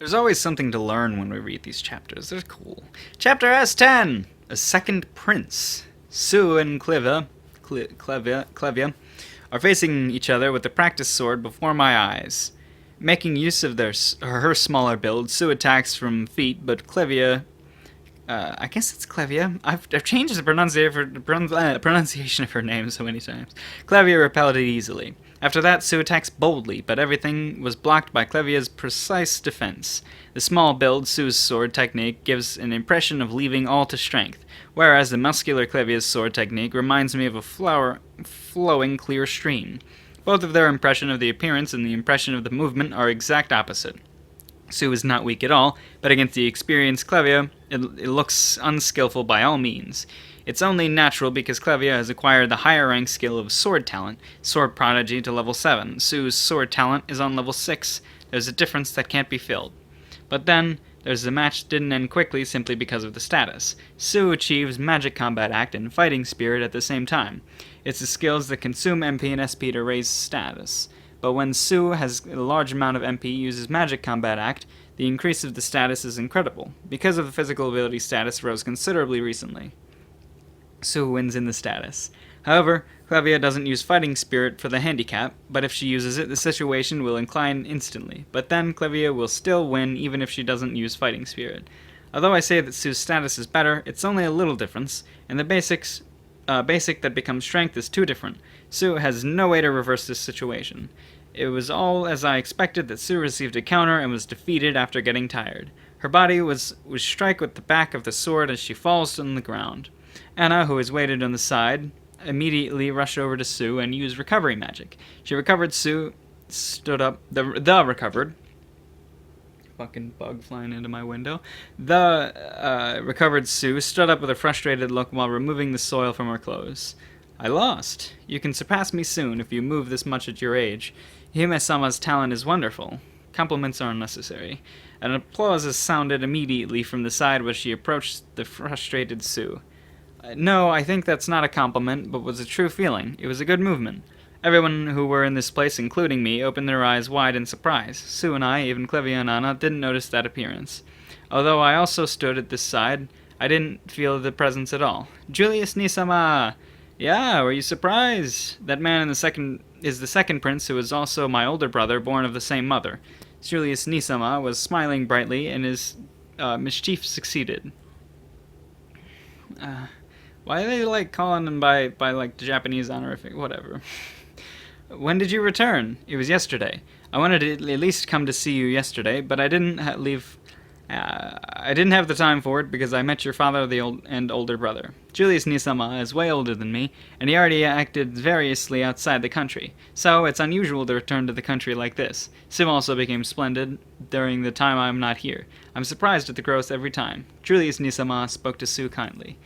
There's always something to learn when we read these chapters. They're cool. Chapter S10! A Second Prince. Sue and Clevia are facing each other with the practice sword before my eyes. Making use of her smaller build, Sue attacks from feet, but Clevia... I guess it's Clevia. I've changed the pronunciation of her name so many times. Clevia repelled it easily. After that, Sue attacks boldly, but everything was blocked by Clevia's precise defense. The small build, Sue's sword technique, gives an impression of leaving all to strength, whereas the muscular Clevia's sword technique reminds me of a flowing clear stream. Both of their impression of the appearance and the impression of the movement are exact opposite. Sue is not weak at all, but against the experienced Clevia, it looks unskillful by all means. It's only natural because Clevia has acquired the higher rank skill of Sword Talent, Sword Prodigy to level 7. Sue's Sword Talent is on level 6. There's a difference that can't be filled. But then, there's the match didn't end quickly simply because of the status. Sue achieves Magic Combat Act and Fighting Spirit at the same time. It's the skills that consume MP and SP to raise status. But when Sue has a large amount of MP uses Magic Combat Act, the increase of the status is incredible, because of the physical ability status rose considerably recently. Sue wins in the status. However, Clevia doesn't use Fighting Spirit for the handicap, but if she uses it, the situation will incline instantly. But then, Clevia will still win even if she doesn't use Fighting Spirit. Although I say that Sue's status is better, it's only a little difference, and the basic that becomes strength is too different. Sue has no way to reverse this situation. It was all as I expected that Sue received a counter and was defeated after getting tired. Her body was struck with the back of the sword as she falls on the ground. Anna, who was waited on the side, immediately rushed over to Sue and used recovery magic. She recovered Sue, stood up, the recovered. Fucking bug flying into my window. The recovered Sue stood up with a frustrated look while removing the soil from her clothes. I lost. You can surpass me soon if you move this much at your age. Hime-sama's talent is wonderful. Compliments are unnecessary. An applause is sounded immediately from the side where she approached the frustrated Sue. No, I think that's not a compliment, but was a true feeling. It was a good movement. Everyone who were in this place, including me, opened their eyes wide in surprise. Sue and I, even Clevia and Anna, didn't notice that appearance. Although I also stood at this side, I didn't feel the presence at all. Julius Nisama! Yeah, were you surprised? That man is the second prince who is also my older brother, born of the same mother. Julius Nisama was smiling brightly, and his mischief succeeded. Why are they, calling him by the Japanese honorific? Whatever. When did you return? It was yesterday. I wanted to at least come to see you yesterday, but I didn't leave... I didn't have the time for it because I met your father and older brother. Julius Nisama is way older than me, and he already acted variously outside the country, so it's unusual to return to the country like this. Sim also became splendid during the time I'm not here. I'm surprised at the growth every time. Julius Nisama spoke to Sue kindly.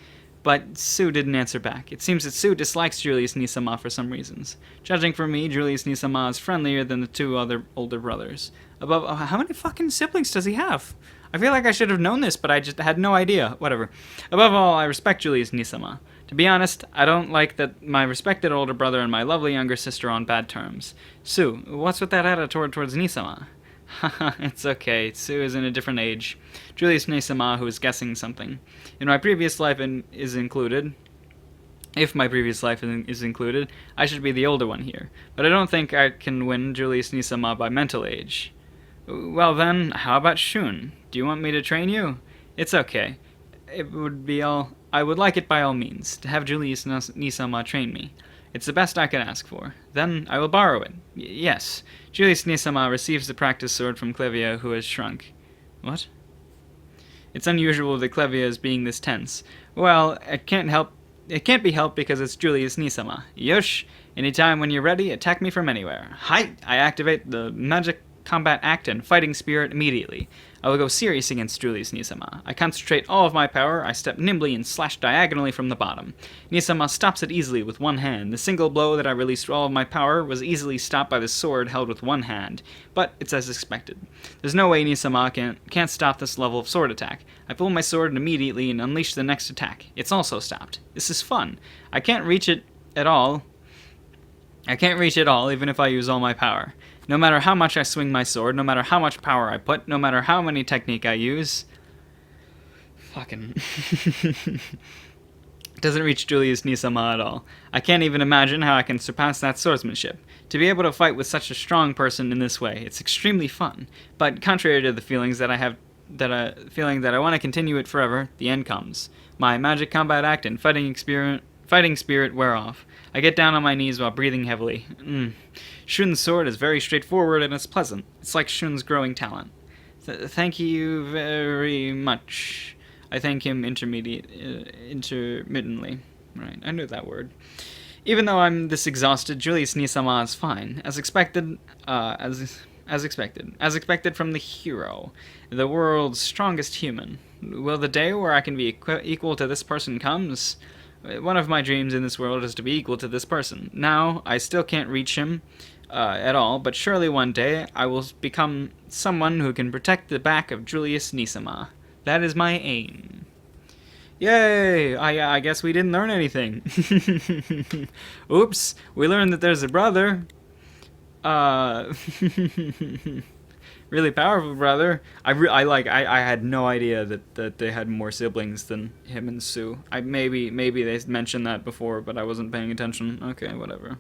But Sue didn't answer back. It seems that Sue dislikes Julius Nisama for some reasons. Judging from me, Julius Nisama is friendlier than the two other older brothers. How many fucking siblings does he have? I feel like I should have known this, but I just had no idea. Whatever. Above all, I respect Julius Nisama. To be honest, I don't like that my respected older brother and my lovely younger sister are on bad terms. Sue, what's with that attitude towards Nisama? Haha, it's okay. Sue is in a different age. Julius Nisama, who is guessing something. If my previous life is included, I should be the older one here. But I don't think I can win Julius Nisama by mental age. Well then, how about Shun? Do you want me to train you? It's okay. I would like it by all means, to have Julius Nisama train me. It's the best I can ask for. Then I will borrow it. Yes. Julius Nisama receives the practice sword from Clevia, who has shrunk. What? It's unusual that Clevia is being this tense. Well, it can't be helped because it's Julius Nisama. Yosh! Anytime when you're ready, attack me from anywhere. Hi! I activate the Magic Combat Act and Fighting Spirit immediately. I will go serious against Julius Nisama. I concentrate all of my power, I step nimbly and slash diagonally from the bottom. Nisama stops it easily with one hand. The single blow that I released all of my power was easily stopped by the sword held with one hand. But it's as expected. There's no way Nisama can't stop this level of sword attack. I pull my sword immediately and unleash the next attack. It's also stopped. This is fun. I can't reach it at all, even if I use all my power. No matter how much I swing my sword, no matter how much power I put, no matter how many technique I use, fucking doesn't reach Julius Nisama at all. I can't even imagine how I can surpass that swordsmanship. To be able to fight with such a strong person in this way, it's extremely fun. But contrary to the feelings that I have, feeling that I want to continue it forever, the end comes. My magic combat act and fighting spirit wear off. I get down on my knees while breathing heavily. Shun's sword is very straightforward and it's pleasant. It's like Shun's growing talent. Thank you very much. I thank him intermittently. Right, I knew that word. Even though I'm this exhausted, Julius Nisama is fine, as expected. As expected from the hero, the world's strongest human. Will the day where I can be equal to this person comes? One of my dreams in this world is to be equal to this person. Now, I still can't reach him at all, but surely one day I will become someone who can protect the back of Julius Nisama. That is my aim. Yay! I guess we didn't learn anything. Oops, we learned that there's a brother. Really powerful brother. I had no idea that they had more siblings than him and Sue. Maybe they mentioned that before, but I wasn't paying attention. Okay, whatever.